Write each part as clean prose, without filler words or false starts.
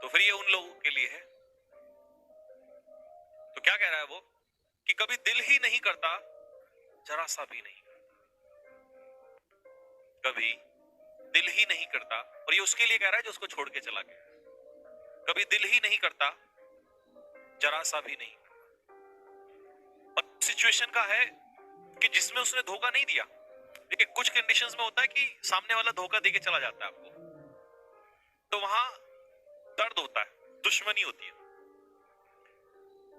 तो फिर ये उन लोगों के लिए है। तो क्या कह रहा है वो कि कभी दिल ही नहीं करता, जरा सा भी नहीं, कभी दिल ही नहीं करता। और ये उसके लिए कह रहा है जो उसको छोड़ के चला गया। कभी दिल ही नहीं करता, जरा सा भी नहीं। और सिचुएशन का है कि जिसमें उसने धोखा नहीं दिया। देखिए कुछ कंडीशंस में होता है कि सामने वाला धोखा देके चला जाता है आपको, तो वहां दर्द होता है, दुश्मनी होती है।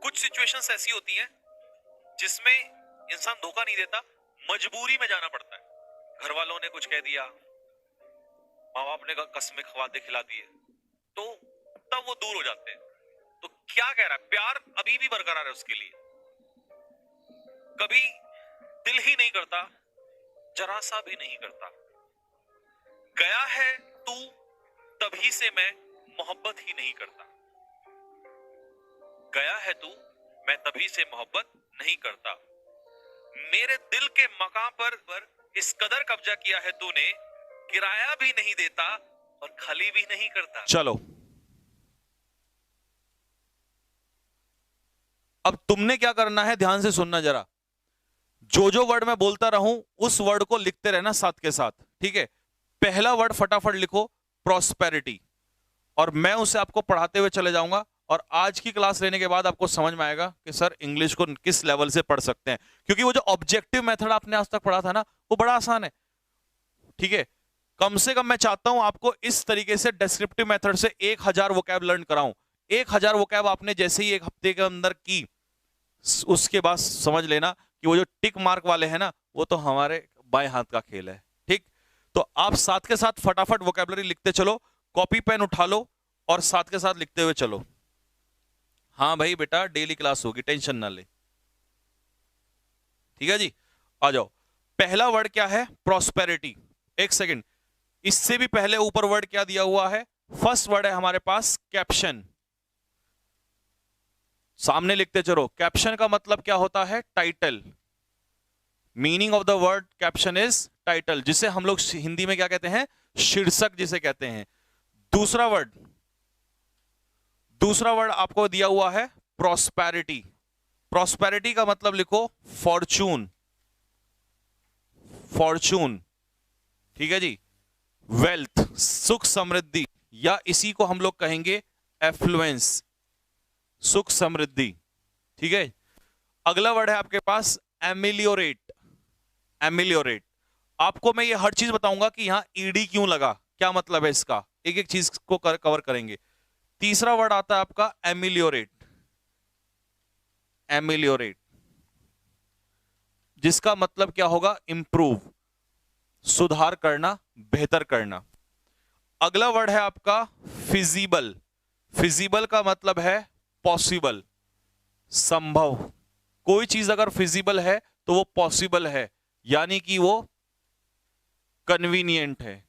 कुछ सिचुएशंस ऐसी होती हैं जिसमें इंसान धोखा नहीं देता, मजबूरी में जाना पड़ता है। घर वालों ने कुछ कह दिया, माँ बाप ने कसमें खवाते खिला दिए, तो तब वो दूर हो जाते हैं। तो क्या कह रहा है, प्यार अभी भी बरकरार है उसके लिए। कभी दिल ही नहीं करता, जरा सा भी नहीं करता। गया है तू, तभी से मैं मोहब्बत ही नहीं करता। गया है तू, मैं तभी से मोहब्बत नहीं करता। मेरे दिल के मकाम पर इस कदर कब्जा किया है तूने, किराया भी नहीं देता और खाली भी नहीं करता। चलो, अब तुमने क्या करना है, ध्यान से सुनना जरा। जो वर्ड मैं बोलता रहूं उस वर्ड को लिखते रहना साथ के साथ, ठीक है। पहला वर्ड फटाफट लिखो, प्रॉस्पेरिटी, और मैं उसे आपको पढ़ाते हुए चले जाऊंगा। और आज की क्लास लेने के बाद आपको समझ में आएगा कि सर इंग्लिश को किस लेवल से पढ़ सकते हैं, क्योंकि वो जो ऑब्जेक्टिव मेथड आपने आज तक पढ़ा था ना, वो बड़ा आसान है, ठीक है। कम से कम मैं चाहता हूं आपको इस तरीके से डिस्क्रिप्टिव मेथड से 1000 वोकैब लर्न कराऊं। 1000 वोकैब आपने जैसे ही एक हफ्ते के अंदर की, उसके बाद समझ लेना कि वो जो टिक मार्क वाले हैं ना, वो तो हमारे बाएं हाथ का खेल है, ठीक। तो आप साथ के साथ फटाफट वोकैबुलरी लिखते चलो, कॉपी पेन उठा लो और साथ के साथ लिखते हुए चलो। हाँ भाई बेटा, डेली क्लास होगी, टेंशन ना ले, ठीक है जी। आ जाओ, पहला वर्ड क्या है, प्रॉस्पेरिटी। एक सेकंड, इससे भी पहले ऊपर वर्ड क्या दिया हुआ है, फर्स्ट वर्ड है हमारे पास कैप्शन। सामने लिखते चलो, कैप्शन का मतलब क्या होता है, title. Meaning of the word caption is title, जिसे हम लोग हिंदी में क्या कहते हैं, शीर्षक जिसे कहते हैं। दूसरा वर्ड आपको दिया हुआ है प्रॉस्पेरिटी। प्रॉस्पेरिटी का मतलब लिखो फॉर्चून, फॉर्चून, ठीक है जी। वेल्थ, सुख समृद्धि, या इसी को हम लोग कहेंगे एफ्लुएंस, सुख समृद्धि, ठीक है। अगला वर्ड है आपके पास एमिलियोरेट। एमिलियोरेट, आपको मैं ये हर चीज बताऊंगा कि यहां ईडी क्यों लगा, क्या मतलब है इसका, एक एक चीज को कवर करेंगे। तीसरा वर्ड आता है आपका एमिलियोरेट। एमिलियोरेट, जिसका मतलब क्या होगा, इंप्रूव, सुधार करना, बेहतर करना। अगला वर्ड है आपका फिजिबल। फिजिबल का मतलब है पॉसिबल, संभव। कोई चीज अगर फिजिबल है तो वो पॉसिबल है, यानी कि वो कन्वीनियंट है।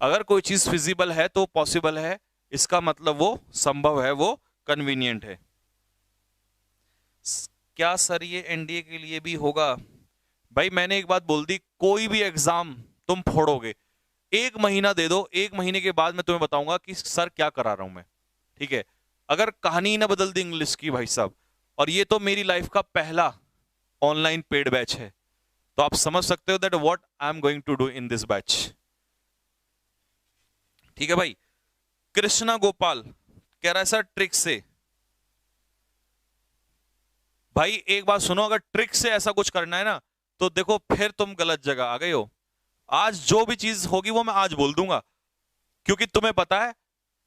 अगर कोई चीज फिजिबल है तो पॉसिबल है, इसका मतलब वो संभव है, वो कन्वीनियंट है। क्या सर ये एनडीए के लिए भी होगा? भाई मैंने एक बात बोल दी, कोई भी एग्जाम तुम फोड़ोगे, 1 महीना दे दो, 1 महीने के बाद मैं तुम्हें बताऊंगा कि सर क्या करा रहा हूं मैं, ठीक है। अगर कहानी ही ना बदल दी इंग्लिश की भाई साहब, और ये तो मेरी लाइफ का पहला ऑनलाइन पेड बैच है, तो आप समझ सकते हो that what I am going to do in this batch, ठीक है भाई। कृष्णा गोपाल कह रहा है सर ट्रिक से। भाई एक बात सुनो, अगर ट्रिक से ऐसा कुछ करना है ना, तो देखो फिर तुम गलत जगह आ गए हो। आज जो भी चीज होगी वो मैं आज बोल दूंगा, क्योंकि तुम्हें पता है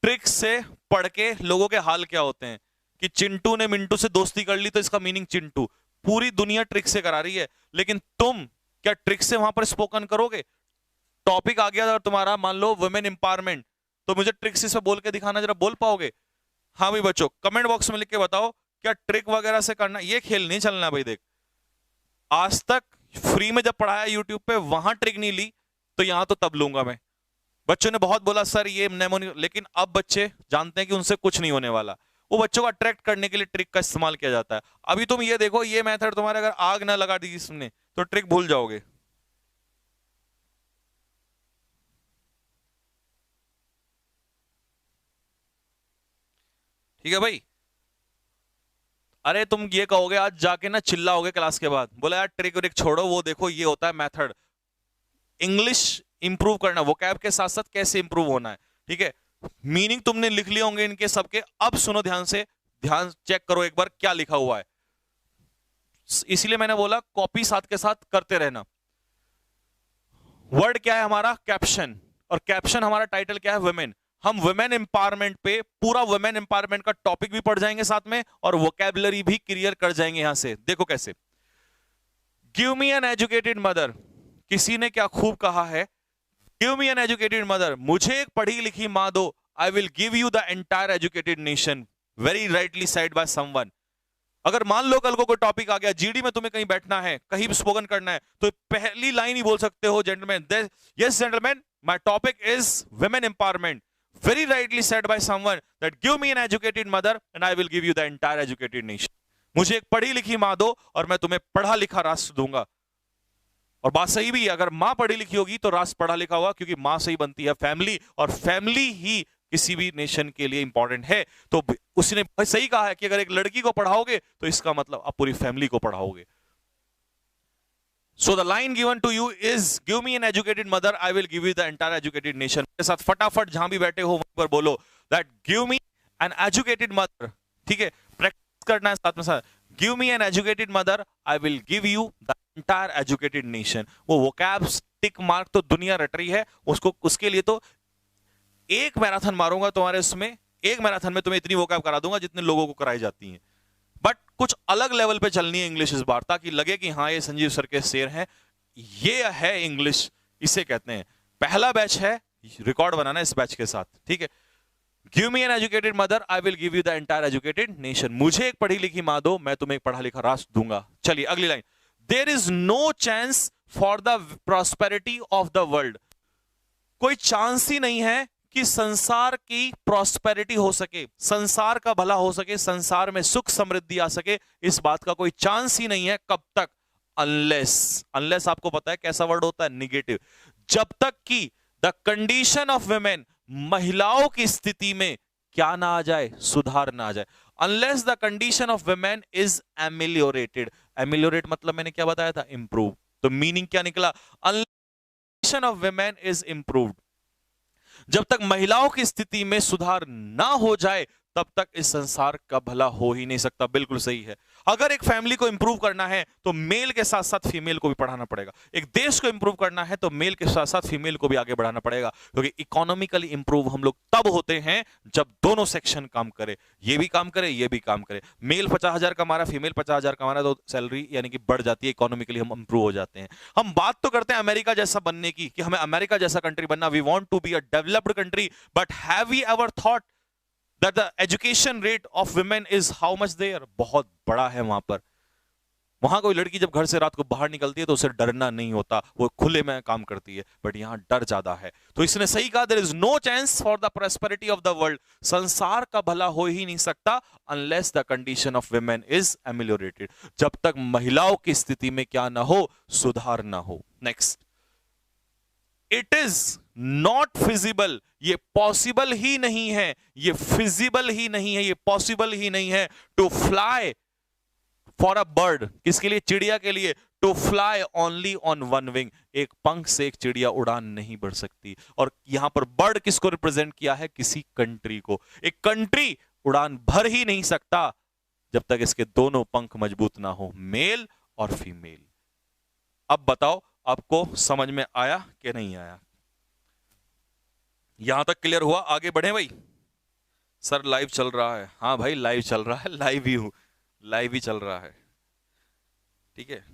ट्रिक से पढ़ के लोगों के हाल क्या होते हैं, कि चिंटू ने मिंटू से दोस्ती कर ली तो इसका मीनिंग चिंटू। पूरी दुनिया ट्रिक से करा रही है, लेकिन तुम क्या ट्रिक से वहां पर स्पोकन करोगे? टॉपिक आ गया तुम्हारा, मान लो वुमेन एम्पावरमेंट, तो मुझे ट्रिक से बोल के दिखाना, जरा बोल पाओगे? हाँ भाई बच्चों, कमेंट बॉक्स में लिख के बताओ, क्या ट्रिक वगैरह से करना, ये खेल नहीं चलना भाई। देख, आज तक फ्री में जब पढ़ाया यूट्यूब पे, वहां ट्रिक नहीं ली, तो यहां तो तब लूंगा मैं। बच्चों ने बहुत बोला सर ये नेमोनिक, लेकिन अब बच्चे जानते हैं कि उनसे कुछ नहीं होने वाला। वो बच्चों को अट्रैक्ट करने के लिए ट्रिक का इस्तेमाल किया जाता है। अभी तुम ये देखो, ये मेथड तुम्हारे अगर आग ना लगा दी इसने, तो ट्रिक भूल जाओगे। ठीक है भाई। अरे तुम ये कहोगे आज जाके ना चिल्लाओगे क्लास के बाद, बोला यार ट्रिक व्रिक छोड़ो, वो देखो ये होता है मेथड। इंग्लिश इंप्रूव करना, वोकैब के साथ साथ कैसे इंप्रूव होना है, ठीक है। मीनिंग तुमने लिख लिए होंगे इनके सबके, अब सुनो ध्यान से, ध्यान चेक करो एक बार क्या लिखा हुआ है। इसीलिए मैंने बोला कॉपी साथ के साथ करते रहना। वर्ड क्या है हमारा? कैप्शन। और कैप्शन हमारा टाइटल क्या है? वुमेन। हम वुमेन एम्पावरमेंट पे पूरा वुमेन एम्पावरमेंट का टॉपिक भी पढ़ जाएंगे साथ में, और वोकैबुलरी भी क्लियर कर जाएंगे यहां से। देखो कैसे। Give me an educated mother, किसी ने क्या खूब कहा है, give me an educated mother, मुझे एक पढ़ी लिखी मां दो, आई will give you the entire educated nation, very rightly said by someone. अगर मान लो कल को कोई टॉपिक आ गया, जीडी में तुम्हें कहीं बैठना है, कहीं भी स्पोकन करना है, तो पहली लाइन ही बोल सकते हो, gentleman, yes gentleman, my topic is women empowerment, very rightly said by someone that give me an educated mother and I will give you the entire educated nation. मुझे एक पढ़ी लिखी मां दो और मैं तुम्हें पढ़ा लिखा राष्ट्र दूंगा। और बात सही भी है, अगर मां पढ़ी लिखी होगी तो राष्ट्र पढ़ा लिखा होगा, क्योंकि मां से ही बनती है फैमिली, और फैमिली ही किसी भी नेशन के लिए इंपॉर्टेंट है। तो उसने सही कहा है कि अगर एक लड़की को पढ़ाओगे तो इसका मतलब आप पूरी फैमिली को पढ़ाओगे। So the line given to you is give me an educated mother, I will give you the entire educated nation. मेरे साथ फटाफट जहां भी बैठे हो वहीं पर बोलो that give me an educated mother, ठीक है, प्रैक्टिस करना है साथ में साथ। Give me an educated mother, I will give you the entire educated nation. वो वोकैब्स टिक मार्क तो दुनिया रट रही है उसको, उसके लिए तो एक मैराथन मारूंगा तुम्हारे उसमें, एक मैराथन में तुम्हें इतनी वोकैब करा दूंगा जितने लोगों को कराई जाती है। बट कुछ अलग लेवल पे चलनी है इंग्लिश इस बार, ताकि लगे कि हाँ ये संजीव सर के शेर हैं, ये है इंग्लिश, इसे कहते हैं। पहला बैच है, रिकॉर्ड बनाना इस बैच के साथ, ठीक है। Give me an educated mother, I will give you the entire educated nation. मुझे एक पढ़ी लिखी मां दो, मैं तुम्हें एक पढ़ा लिखा राष्ट्र दूंगा। चलिए अगली line, there is no chance for the prosperity of the world. कोई चांस ही नहीं है कि संसार की प्रॉस्पेरिटी हो सके, संसार का भला हो सके, संसार में सुख समृद्धि आ सके, इस बात का कोई चांस ही नहीं है। कब तक? अनलेस, अनलेस आपको पता है कैसा वर्ड होता है? निगेटिव। जब तक कि द कंडीशन ऑफ वुमेन, महिलाओं की स्थिति में क्या ना आ जाए? सुधार ना आ जाए। Unless the condition of women is ameliorated. Ameliorate मतलब मैंने क्या बताया था? इंप्रूव। तो मीनिंग क्या निकला? Unless of women is improved, जब तक महिलाओं की स्थिति में सुधार ना हो जाए तब तक इस संसार का भला हो ही नहीं सकता। बिल्कुल सही है। अगर एक फैमिली को इंप्रूव करना है तो मेल के साथ साथ फीमेल को भी पढ़ाना पड़ेगा। एक देश को इंप्रूव करना है तो मेल के साथ साथ फीमेल को भी आगे बढ़ाना पड़ेगा, क्योंकि इकोनॉमिकली इंप्रूव हम लोग तब होते हैं जब दोनों सेक्शन काम करे, ये भी काम करे ये भी काम करे। मेल 50,000 कमा रहा, फीमेल 50,000 कमा रहा, तो सैलरी यानी कि बढ़ जाती है, इकोनॉमिकली हम इंप्रूव हो जाते हैं। हम बात तो करते हैं अमेरिका जैसा बनने की, कि हमें अमेरिका जैसा कंट्री बनना, we want to be a developed country, but have we ever thought that the education rate of women is how much there? बहुत बड़ा है वहां पर। वहां कोई लड़की जब घर से रात को बाहर निकलती है तो उसे डरना नहीं होता, वो खुले में काम करती है, बट यहाँ डर ज्यादा है। तो इसने सही कहा, there is no chance for the prosperity of the world, संसार का भला हो ही नहीं सकता unless the condition of women is ameliorated, जब तक महिलाओं की स्थिति में क्या ना हो? सुधार ना हो। Next, it is not feasible, ये पॉसिबल ही नहीं है, ये फिजिबल ही नहीं है, ये पॉसिबल ही नहीं है, to fly for a bird, किसके लिए? चिड़िया के लिए, to fly only on one wing, एक पंख से एक चिड़िया उड़ान नहीं बढ़ सकती। और यहां पर बर्ड किसको रिप्रेजेंट किया है? किसी कंट्री को। एक कंट्री उड़ान भर ही नहीं सकता जब तक इसके दोनों पंख मजबूत ना हो, मेल और फीमेल। अब बताओ आपको समझ में आया कि नहीं आया? यहां तक क्लियर हुआ? आगे बढ़े भाई। सर लाइव चल रहा है। हाँ भाई लाइव चल रहा है, लाइव ही हूं, लाइव ही चल रहा है, ठीक है।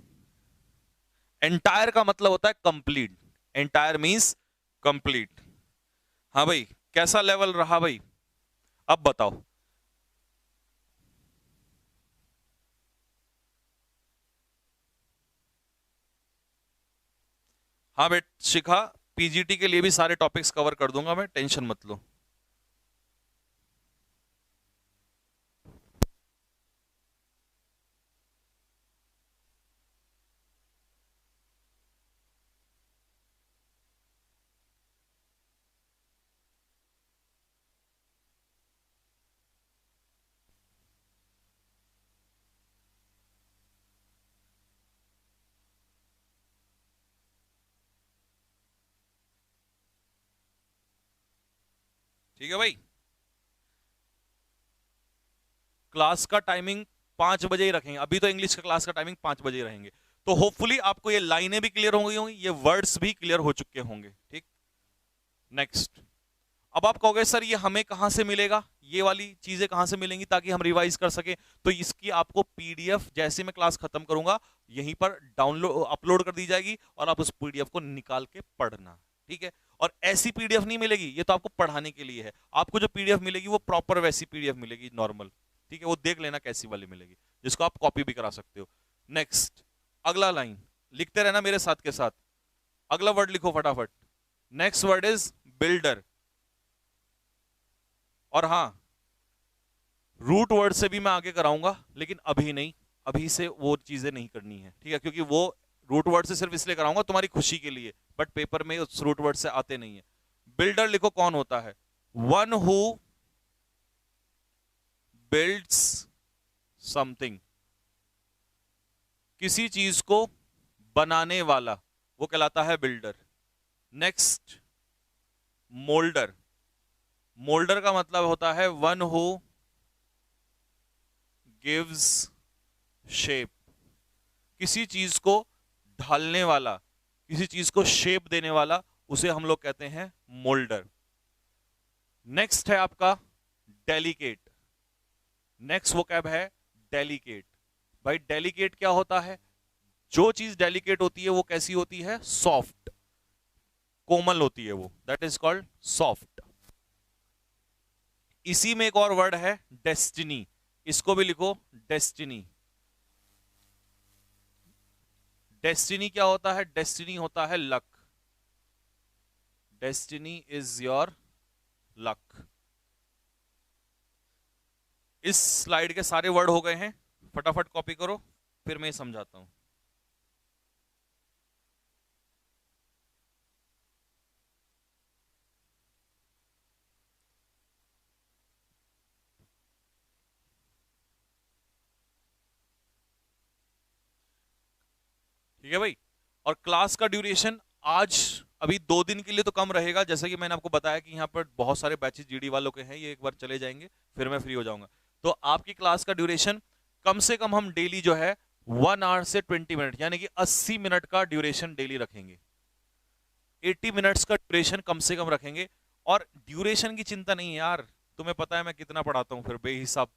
एंटायर का मतलब होता है कंप्लीट, एंटायर मींस कंप्लीट। हाँ भाई कैसा लेवल रहा भाई? अब बताओ। हाँ बेट शिखा, पीजीटी के लिए भी सारे टॉपिक्स कवर कर दूंगा मैं, टेंशन मत लो। ठीक है भाई, क्लास का टाइमिंग 5 बजे ही रखेंगे, अभी तो इंग्लिश का क्लास का टाइमिंग 5 बजे ही रहेंगे। तो होपफुली आपको ये लाइनें भी क्लियर हो गई होंगी, ये वर्ड्स भी क्लियर हो चुके होंगे। ठीक, नेक्स्ट। अब आप कहोगे सर ये हमें कहां से मिलेगा, ये वाली चीजें कहां से मिलेंगी ताकि हम रिवाइज कर सके। तो इसकी आपको पीडीएफ जैसे मैं क्लास खत्म करूंगा यहीं पर डाउनलोड अपलोड कर दी जाएगी और आप उस पीडीएफ को निकाल के पढ़ना। ठीक है, और ऐसी पीडीएफ नहीं मिलेगी, ये तो आपको पढ़ाने के लिए है। आपको जो पीडीएफ मिलेगी वो प्रॉपर वैसी पीडीएफ मिलेगी, नॉर्मल। ठीक है, वो देख लेना कैसी वाली मिलेगी, जिसको आप कॉपी भी करा सकते हो। नेक्स्ट, अगला लाइन लिखते रहना मेरे साथ के साथ। अगला वर्ड लिखो फटाफट। Next word is builder. और हां, रूट वर्ड से भी मैं आगे कराऊंगा, लेकिन अभी नहीं, अभी से वो चीजें नहीं करनी है। ठीक है, क्योंकि वो रूट वर्ड से सिर्फ इसलिए कराऊंगा तुम्हारी खुशी के लिए, बट पेपर में उस रूट वर्ड से आते नहीं है। बिल्डर लिखो कौन होता है, वन हु बिल्ड्स समथिंग, किसी चीज को बनाने वाला वो कहलाता है बिल्डर। Next, moulder. मोल्डर का मतलब होता है वन हु गिव्स शेप, किसी चीज को ढालने वाला, किसी चीज को शेप देने वाला, उसे हम लोग कहते हैं मोल्डर। नेक्स्ट है आपका डेलिकेट। नेक्स्ट वो कैब है डेलिकेट। भाई डेलिकेट क्या होता है, जो चीज डेलिकेट होती है वो कैसी होती है, सॉफ्ट, कोमल होती है वो, दैट इज कॉल्ड सॉफ्ट। इसी में एक और वर्ड है डेस्टिनी, इसको भी लिखो डेस्टिनी। डेस्टिनी क्या होता है, डेस्टिनी होता है luck, destiny is your luck. इस स्लाइड के सारे वर्ड हो गए हैं, फटाफट कॉपी करो, फिर मैं समझाता हूं। ठीक है भाई, और क्लास का ड्यूरेशन आज अभी 2 दिन के लिए तो कम रहेगा, जैसे कि मैंने आपको बताया कि यहाँ पर बहुत सारे बैचेस जीडी वालों के हैं, ये एक बार चले जाएंगे फिर मैं फ्री हो जाऊंगा। तो आपकी क्लास का ड्यूरेशन कम से कम हम डेली जो है 1 आवर से 20 मिनट, यानी कि 80 मिनट का ड्यूरेशन डेली रखेंगे। 80 मिनट्स का ड्यूरेशन कम से कम रखेंगे। और ड्यूरेशन की चिंता नहीं है यार, तुम्हें पता है मैं कितना पढ़ाता हूँ, फिर बेहिसाब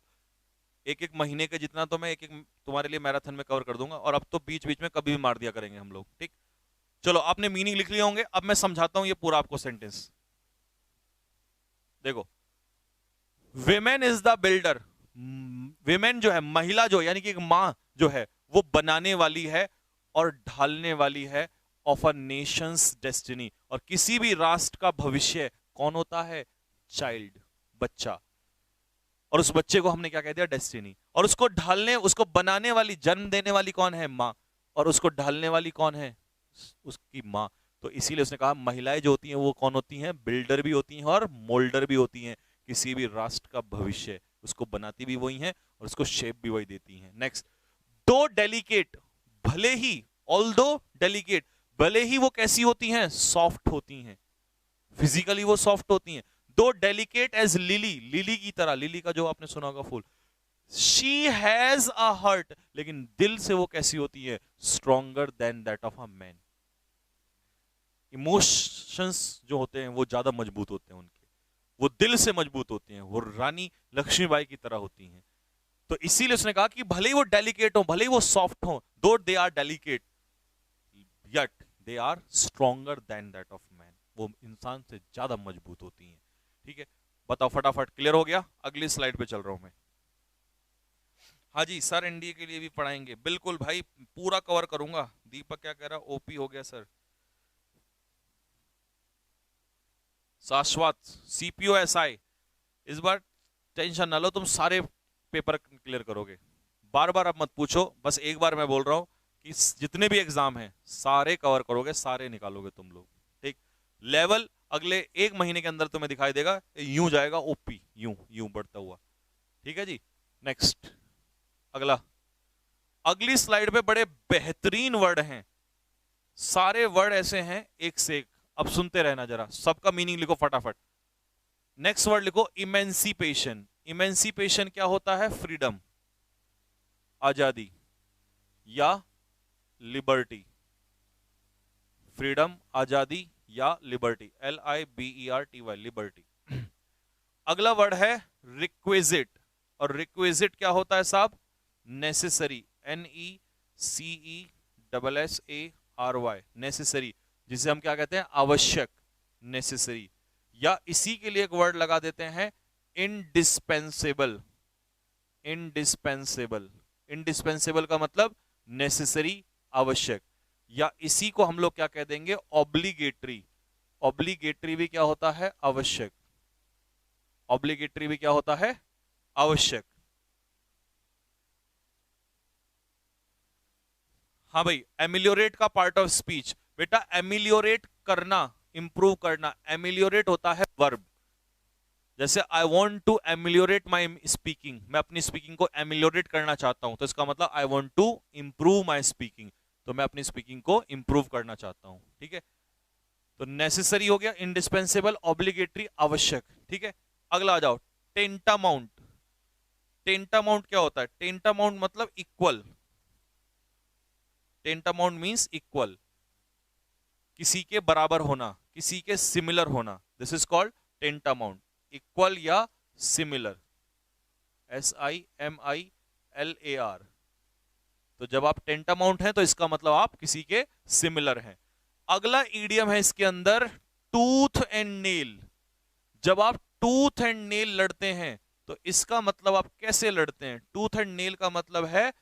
एक एक महीने के जितना तो मैं एक एक तुम्हारे लिए मैराथन में कवर कर दूंगा, और अब तो बीच बीच में कभी भी मार दिया करेंगे हम लोग। ठीक, चलो आपने मीनिंग लिख लिए होंगे, अब मैं समझाता हूं ये पूरा आपको सेंटेंस। देखो, women is the builder, women जो है, महिला जो यानी कि एक मां जो है वो बनाने वाली है और ढालने वाली है ऑफ अ नेशंस डेस्टिनी। और किसी भी राष्ट्र का भविष्य कौन होता है, चाइल्ड, बच्चा। और उस बच्चे को हमने क्या कह दिया, डेस्टिनी। और उसको ढालने, उसको बनाने वाली, जन्म देने वाली कौन है, माँ। और उसको ढालने वाली कौन है, उसकी माँ। तो इसीलिए उसने कहा महिलाएं जो होती हैं वो कौन होती हैं, बिल्डर भी होती हैं और मोल्डर भी होती हैं। किसी भी राष्ट्र का भविष्य उसको बनाती भी वही हैं और उसको शेप भी वही देती हैं। नेक्स्ट, दो डेलिकेट, भले ही, ऑल्दो डेलिकेट, भले ही वो कैसी होती हैं, सॉफ्ट होती हैं, फिजिकली वो सॉफ्ट होती हैं। दो डेलिकेट एज लिली, लिली की तरह, लिली का जो आपने सुना होगा फूल। शी हैज अ हर्ट, लेकिन दिल से वो कैसी होती है, stronger than that of a man. Emotions जो होते हैं वो ज्यादा मजबूत होते हैं उनके, वो दिल से मजबूत होते हैं, वो रानी लक्ष्मीबाई की तरह होती हैं। तो इसीलिए उसने कहा कि भले ही वो डेलिकेट हो, भले ही वो सॉफ्ट हो, though they are delicate yet they are stronger than that of man, वो इंसान से ज्यादा मजबूत होती हैं। ठीक है, बताओ फटाफट, क्लियर हो गया? अगली स्लाइड पे चल रहा हूं मैं। हाँ जी सर, एनडीए के लिए भी पढ़ाएंगे, बिल्कुल भाई, पूरा कवर करूंगा। दीपक क्या कह रहा, ओपी हो गया सर। शाश्वत, सीपीओ एसआई, इस बार टेंशन ना लो, तुम सारे पेपर क्लियर करोगे। बार बार अब मत पूछो, बस एक बार मैं बोल रहा हूं कि जितने भी एग्जाम हैं सारे कवर करोगे, सारे निकालोगे तुम लोग। ठीक, लेवल अगले 1 महीने के अंदर तुम्हें दिखाई देगा, यूं जाएगा ओपी, यूं यूं बढ़ता हुआ। ठीक है जी, नेक्स्ट, अगला। अगली स्लाइड पे बड़े बेहतरीन वर्ड हैं, सारे वर्ड ऐसे हैं एक से एक, अब सुनते रहना जरा, सबका मीनिंग लिखो फटाफट। नेक्स्ट वर्ड लिखो इमेंसिपेशन। इमेंसिपेशन क्या होता है? फ्रीडम, आजादी या लिबर्टी। फ्रीडम, आजादी या लिबर्टी, LIBERTY, लिबर्टी। अगला वर्ड है रिक्विजिट, और रिक्विजिट क्या होता है साहब? नेसेसरी, NECESSARY, नेसेसरी, जिसे हम क्या कहते हैं? आवश्यक, नेसेसरी। या इसी के लिए एक वर्ड लगा देते हैं इंडिस्पेंसेबल। इंडिस्पेंसेबल, इंडिस्पेंसेबल का मतलब नेसेसरी, आवश्यक। या इसी को हम लोग क्या कह देंगे? ऑब्लिगेटरी। ऑब्लिगेटरी भी क्या होता है? आवश्यक। ऑब्लिगेटरी भी क्या होता है? आवश्यक। हाँ भाई, एमिलियोरेट का पार्ट ऑफ स्पीच। बेटा एमिलियोरेट करना, इंप्रूव करना, एमिलियोरेट होता है वर्ब। जैसे I want to ameliorate my speaking, मैं अपनी स्पीकिंग को एमिलियोरेट करना चाहता हूं, तो इसका मतलब I want to improve my speaking, तो मैं अपनी स्पीकिंग को इंप्रूव करना चाहता हूं। ठीक है, तो नेसेसरी हो गया, इंडिस्पेंसेबल, ऑब्लिगेटरी, आवश्यक। ठीक है, अगला आ जाओ, टेंटामाउंट। टेंटामाउंट क्या होता है? टेंटामाउंट मतलब इक्वल। टेंटामाउंट मींस इक्वल, किसी के बराबर होना, किसी के सिमिलर होना, दिस इज कॉल्ड टेंटामाउंट। इक्वल या सिमिलर, SIMILAR। तो जब आप टेंटामाउंट हैं तो इसका मतलब आप किसी के सिमिलर हैं। अगला ईडियम है इसके अंदर, टूथ एंड नेल। जब आप टूथ एंड नेल लड़ते हैं तो इसका मतलब आप कैसे लड़ते हैं? टूथ एंड नेल का मतलब है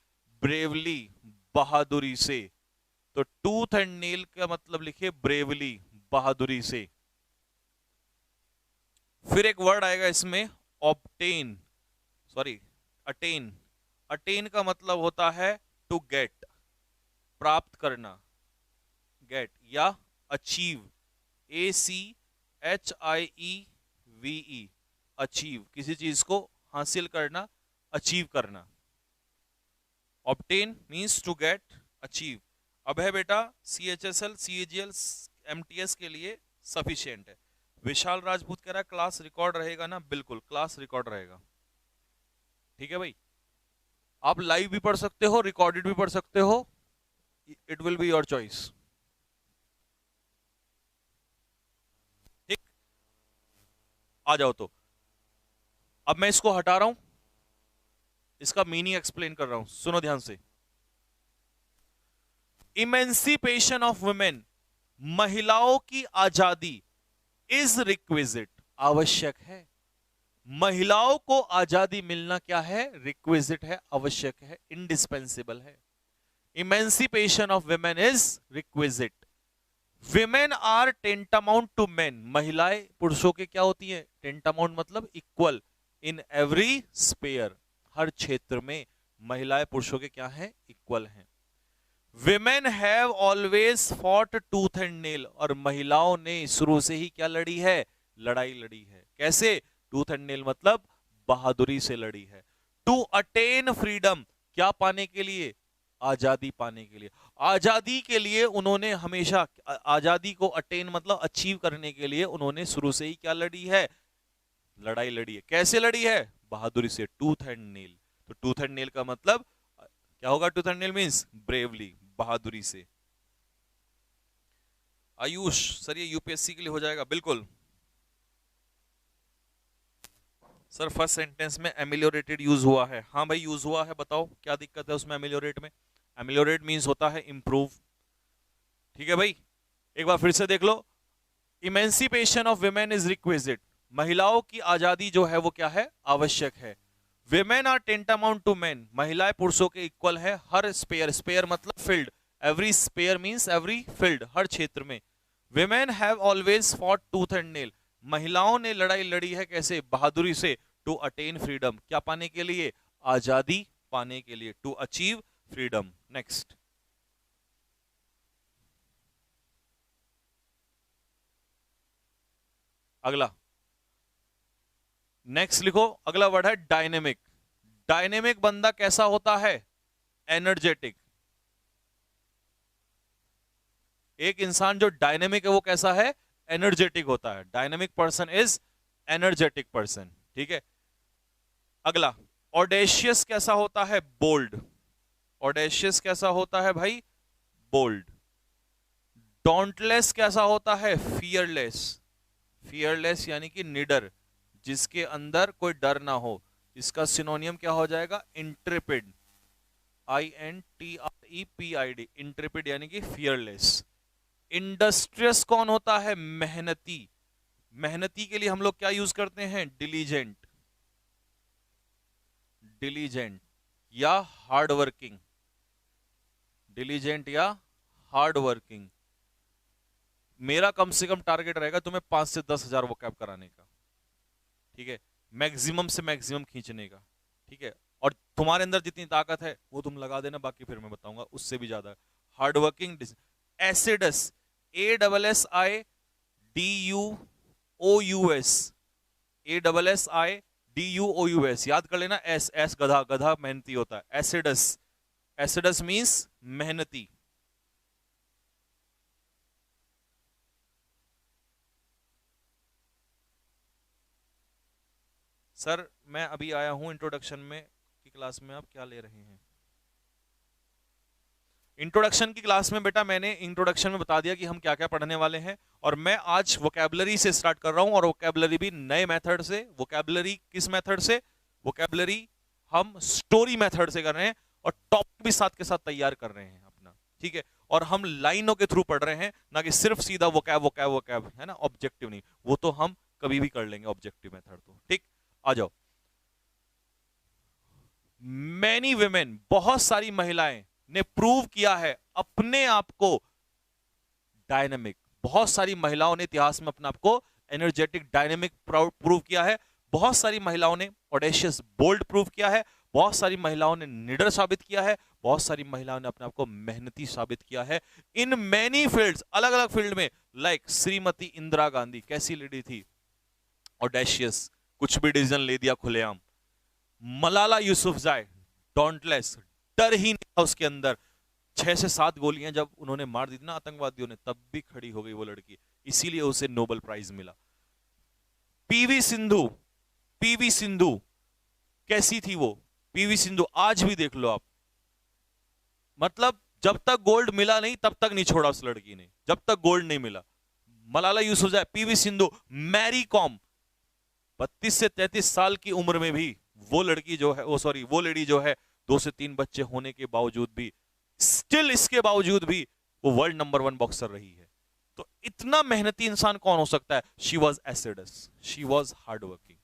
ब्रेवली, बहादुरी से। तो टूथ एंड नेल का मतलब लिखिए ब्रेवली, बहादुरी से। फिर एक वर्ड आएगा इसमें, ऑब्टेन, सॉरी अटेन। अटेन का मतलब होता है टू गेट, प्राप्त करना, गेट, या अचीव, ACHIEVE, अचीव, किसी चीज को हासिल करना, अचीव करना। Obtain means to get, achieve. अब है बेटा CHSL, CAGL, MTS के लिए सफिशिएंट है। विशाल राजपूत कह रहा है क्लास रिकॉर्ड रहेगा ना? बिल्कुल क्लास रिकॉर्ड रहेगा। ठीक है भाई, आप लाइव भी पढ़ सकते हो, रिकॉर्डेड भी पढ़ सकते हो, it will be your choice. ठीक, आ जाओ। तो अब मैं इसको हटा रहा हूं, इसका मीनिंग एक्सप्लेन कर रहा हूं, सुनो ध्यान से। इमेंसिपेशन ऑफ वुमेन, महिलाओं की आजादी, इज रिक्विजिट, आवश्यक है। महिलाओं को आजादी मिलना क्या है? रिक्विजिट है, आवश्यक है, इंडिस्पेंसिबल है। Emancipation of women is requisite. Women are tantamount to men, महिलाएं पुरुषों के क्या होती हैं? टेंटामाउंट मतलब इक्वल, इन एवरी स्पेयर, हर क्षेत्र में महिलाएं पुरुषों के क्या हैं? इक्वल हैं। Women have always fought tooth and nail, और महिलाओं ने शुरू से ही क्या लड़ी है? लड़ाई लड़ी है। कैसे? टूथ एंड नेल मतलब बहादुरी से लड़ी है। टू अटेन फ्रीडम, क्या पाने के लिए? आजादी पाने के लिए। आजादी के लिए उन्होंने हमेशा, आजादी को अटेन मतलब अचीव करने के लिए उन्होंने शुरू से ही क्या लड़ी है? लड़ाई लड़ी है। कैसे लड़ी है? बहादुरी से, टूथ एंड नेल। तो टूथ एंड नेल का मतलब क्या होगा? Tooth and nail means bravely, बहादुरी से। आयुष सर ये यूपीएससी के लिए हो जाएगा? बिल्कुल सर, फर्स्ट सेंटेंस में एमिलियोरेटेड यूज हुआ है। हाँ भाई यूज हुआ है, बताओ क्या दिक्कत है उसमें? एमिलियोरेट में, एमिलियोरेट मींस होता है इंप्रूव। ठीक है भाई, एक बार फिर से देख लो। Emancipation of women is requisite, महिलाओं की आजादी जो है वो क्या है? आवश्यक है। Women are tantamount to men, महिलाएं पुरुषों के इक्वल है हर स्पेयर, स्पेयर मतलब field, every sphere means every field, हर क्षेत्र में। Women have always fought tooth and nail, महिलाओं ने लड़ाई लड़ी है कैसे? बहादुरी से। टू अटेन फ्रीडम, क्या पाने के लिए? आजादी पाने के लिए, टू अचीव फ्रीडम। नेक्स्ट, अगला, नेक्स्ट लिखो, अगला वर्ड है डायनेमिक। डायनेमिक बंदा कैसा होता है? एनर्जेटिक। एक इंसान जो डायनेमिक है वो कैसा है? एनर्जेटिक होता है। Dynamic person is energetic person, ठीक है। अगला, ऑडेशियस कैसा होता है? बोल्ड। ऑडेशियस कैसा होता है भाई? बोल्ड। डॉन्टलेस कैसा होता है? फियरलेस। फियरलेस यानी कि निडर, जिसके अंदर कोई डर ना हो। इसका सिनोनियम क्या हो जाएगा? इंट्रेपिड। INTREPID, इंट्रेपिड यानी कि फियरलेस। इंडस्ट्रियस कौन होता है? मेहनती। मेहनती के लिए हम लोग क्या यूज करते हैं? डिलीजेंट। डिलीजेंट या हार्ड वर्किंग। डिलीजेंट या हार्ड वर्किंग। मेरा कम से कम टारगेट रहेगा तुम्हें 5 से 10 हजार वोकैब कराने का, ठीक है, मैक्सिमम से मैक्सिमम खींचने का, ठीक है। और तुम्हारे अंदर जितनी ताकत है वो तुम लगा देना, बाकी फिर मैं बताऊंगा उससे भी ज्यादा। Hard working. Acidus, ASSIDUOUS, ASSIDUOUS, याद कर लेना। एस एस गधा, गधा मेहनती होता है। एसिडस, एसिडस मींस मेहनती। सर मैं अभी आया हूं इंट्रोडक्शन में की क्लास में, आप क्या ले रहे हैं? इंट्रोडक्शन की क्लास में बेटा मैंने इंट्रोडक्शन में बता दिया कि हम क्या क्या पढ़ने वाले हैं, और मैं आज वोकैबुलरी से स्टार्ट कर रहा हूं, और वोकैबुलरी भी नए मेथड से। वोकैबुलरी किस मेथड से? वोकैबुलरी हम स्टोरी मेथड से कर रहे हैं, और टॉपिक भी साथ के साथ तैयार कर रहे हैं अपना, ठीक है। और हम लाइनों के थ्रू पढ़ रहे हैं, ना कि सिर्फ सीधा वोकैब वोकैब वोकैब, है ना, ऑब्जेक्टिव नहीं। वो तो हम कभी भी कर लेंगे ऑब्जेक्टिव मेथड तो, ठीक। आ जाओ। मैनी विमेन, बहुत सारी महिलाएं ने प्रूव किया है अपने आप को डायनेमिक। बहुत सारी महिलाओं ने इतिहास में अपने आप को एनर्जेटिक, डायनेमिक प्रूव किया है। बहुत सारी महिलाओं ने ऑडेशियस, बोल्ड प्रूव किया है। बहुत सारी महिलाओं ने निडर साबित किया है। बहुत सारी महिलाओं ने अपने आप को मेहनती साबित किया है इन मैनी फील्ड्स, अलग अलग फील्ड में। लाइक श्रीमती इंदिरा गांधी, कैसी लेडी थी? ऑडेशियस, कुछ भी डिसीजन ले दिया खुलेआम। मलाला यूसुफजाई, डॉन्टलेस, डर ही नहीं था उसके अंदर। 6 से 7 गोलियां जब उन्होंने मार दी थी ना आतंकवादियों ने, तब भी खड़ी हो गई वो लड़की, इसीलिए उसे नोबेल प्राइज मिला। पीवी सिंधु, पीवी सिंधु कैसी थी वो? पीवी सिंधु आज भी देख लो आप, मतलब जब तक गोल्ड मिला नहीं तब तक नहीं छोड़ा उस लड़की ने, जब तक गोल्ड नहीं मिला। मलाला यूसुफजाई, पीवी सिंधु, मैरी कॉम, 32 से 33 साल की उम्र में भी वो लड़की जो है, वो लेडी जो है, 2 से 3 बच्चे होने के बावजूद भी, स्टिल इसके बावजूद भी वो वर्ल्ड नंबर 1 बॉक्सर रही है। तो इतना मेहनती इंसान कौन हो सकता है? She was acidus, she was hard working.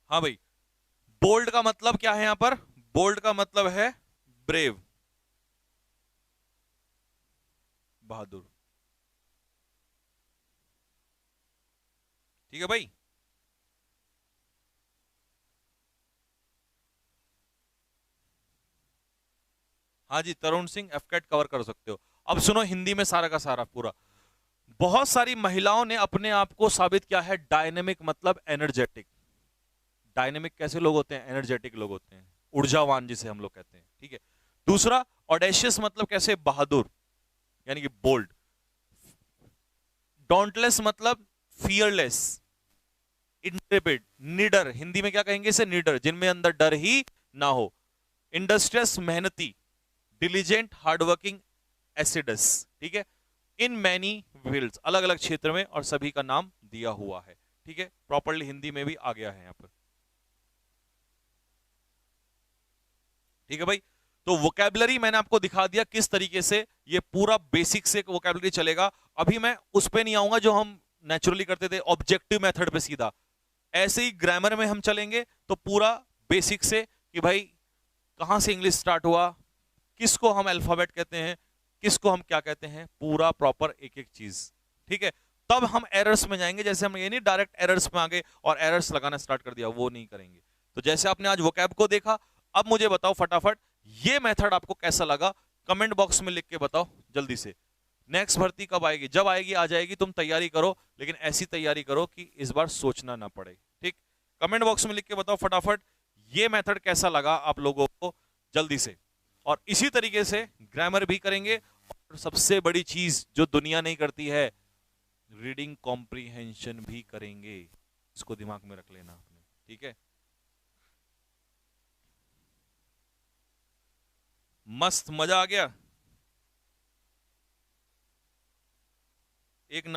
हाँ भाई, बोल्ड का मतलब क्या है यहां पर? बोल्ड का मतलब है ब्रेव, बहादुर, ठीक है भाई। हाँ जी, तरुण सिंह, एफकेट कवर कर सकते हो। अब सुनो हिंदी में सारा का सारा पूरा। बहुत सारी महिलाओं ने अपने आप को साबित किया है डायनेमिक, मतलब एनर्जेटिक। डायनेमिक कैसे लोग होते हैं? एनर्जेटिक लोग होते हैं, ऊर्जावान जिसे हम लोग कहते हैं, ठीक है। दूसरा, ऑडेशियस मतलब कैसे? बहादुर, यानी कि बोल्ड। डॉन्टलेस मतलब फियरलेस। इंट्रेपिड, निडर, हिंदी में क्या कहेंगे इसे? निडर, जिनमें अंदर डर ही ना हो। इंडस्ट्रियस, मेहनती। Diligent, hardworking. एसिडस, ठीक है। इन मैनी फील्ड्स, अलग अलग क्षेत्र में, और सभी का नाम दिया हुआ है, ठीक है। प्रॉपरली हिंदी में भी आ गया है यहां पर, ठीक है भाई। तो वोकैबुलरी मैंने आपको दिखा दिया किस तरीके से ये पूरा बेसिक से वोकैबुलरी चलेगा। अभी मैं उस पे नहीं आऊंगा जो हम नेचुरली करते थे, ऑब्जेक्टिव मेथड पे सीधा। ऐसे ही ग्रामर में हम चलेंगे तो पूरा बेसिक से, कि भाई कहां से इंग्लिश स्टार्ट हुआ, किसको हम अल्फाबेट कहते हैं, किसको हम क्या कहते हैं, पूरा प्रॉपर एक एक चीज, ठीक है। तब हम एरर्स में जाएंगे। जैसे हम ये नहीं डायरेक्ट एरर्स में आ गए और एरर्स लगाना स्टार्ट कर दिया, वो नहीं करेंगे। तो जैसे आपने आज वोकैब को देखा, अब मुझे बताओ फटाफट ये मेथड आपको कैसा लगा, कमेंट बॉक्स में लिख के बताओ जल्दी से। नेक्स्ट भर्ती कब आएगी? जब आएगी आ जाएगी, तुम तैयारी करो, लेकिन ऐसी तैयारी करो कि इस बार सोचना ना पड़े, ठीक। कमेंट बॉक्स में लिख के बताओ फटाफट ये मेथड कैसा लगा आप लोगों को, जल्दी से। और इसी तरीके से ग्रामर भी करेंगे, और सबसे बड़ी चीज जो दुनिया नहीं करती है, रीडिंग कॉम्प्रीहेंशन भी करेंगे। इसको दिमाग में रख लेना आपने, ठीक है। मस्त, मजा आ गया। एक